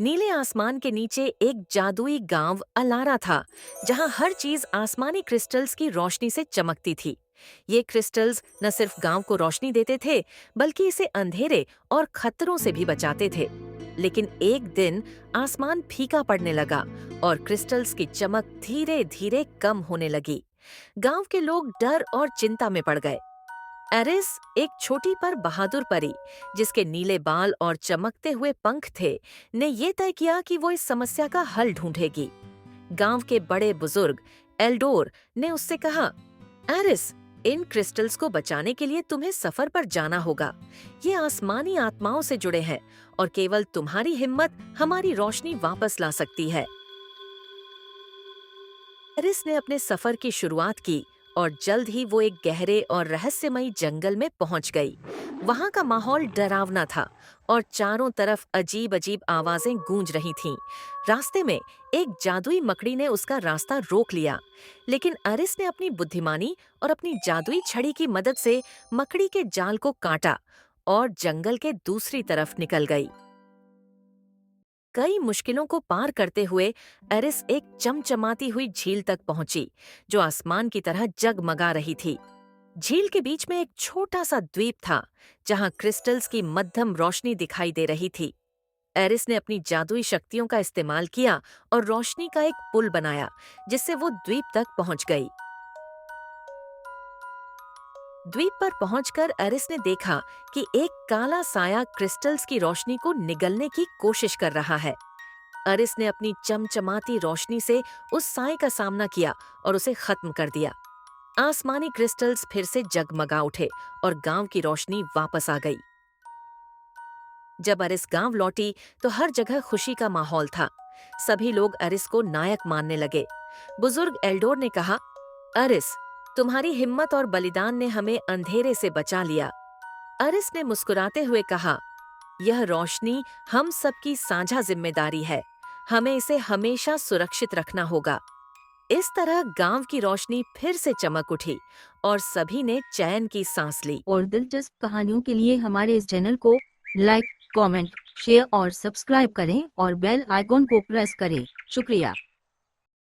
नीले आसमान के नीचे एक जादुई गांव अलारा था, जहां हर चीज आसमानी क्रिस्टल्स की रोशनी से चमकती थी। ये क्रिस्टल्स न सिर्फ गांव को रोशनी देते थे, बल्कि इसे अंधेरे और खतरों से भी बचाते थे। लेकिन एक दिन आसमान फीका पड़ने लगा और क्रिस्टल्स की चमक धीरे धीरे कम होने लगी। गांव के लोग डर और चिंता में पड़ गए। एरिस एक छोटी पर बहादुर परी, जिसके नीले बाल और चमकते हुए पंख थे, ने ये तय किया कि वो इस समस्या का हल ढूंढेगी। गांव के बड़े बुजुर्ग एल्डोर ने उससे कहा, एरिस, इन क्रिस्टल्स को बचाने के लिए तुम्हें सफर पर जाना होगा। ये आसमानी आत्माओं से जुड़े हैं और केवल तुम्हारी हिम्मत हमारी रोशनी वापस ला सकती है। एरिस ने अपने सफर की शुरुआत की और जल्द ही वो एक गहरे और रहस्यमयी जंगल में पहुंच गई। वहां का माहौल डरावना था और चारों तरफ अजीब अजीब आवाजें गूंज रही थीं। रास्ते में एक जादुई मकड़ी ने उसका रास्ता रोक लिया, लेकिन एरिस ने अपनी बुद्धिमानी और अपनी जादुई छड़ी की मदद से मकड़ी के जाल को काटा और जंगल के दूसरी तरफ निकल गई। कई मुश्किलों को पार करते हुए एरिस एक चमचमाती हुई झील तक पहुंची, जो आसमान की तरह जगमगा रही थी। झील के बीच में एक छोटा सा द्वीप था, जहां क्रिस्टल्स की मध्यम रोशनी दिखाई दे रही थी। एरिस ने अपनी जादुई शक्तियों का इस्तेमाल किया और रोशनी का एक पुल बनाया, जिससे वो द्वीप तक पहुंच गई। द्वीप पर पहुंचकर एरिस ने देखा कि एक काला साया क्रिस्टल्स की रोशनी को निगलने की कोशिश कर रहा है। एरिस ने अपनी चमचमाती रोशनी से उस साए का सामना किया और उसे खत्म कर दिया। आसमानी क्रिस्टल्स फिर से जगमगा उठे और गांव की रोशनी वापस आ गई। जब एरिस गांव लौटी तो हर जगह खुशी का माहौल था। सभी लोग एरिस को नायक मानने लगे। बुजुर्ग एल्डोर ने कहा, एरिस, तुम्हारी हिम्मत और बलिदान ने हमें अंधेरे से बचा लिया। एरिस ने मुस्कुराते हुए कहा, यह रोशनी हम सबकी साझा जिम्मेदारी है। हमें इसे हमेशा सुरक्षित रखना होगा। इस तरह गांव की रोशनी फिर से चमक उठी और सभी ने चैन की सांस ली। और दिलचस्प कहानियों के लिए हमारे इस चैनल को लाइक, कमेंट, शेयर और सब्सक्राइब करें और बेल आइकॉन को प्रेस करें। शुक्रिया।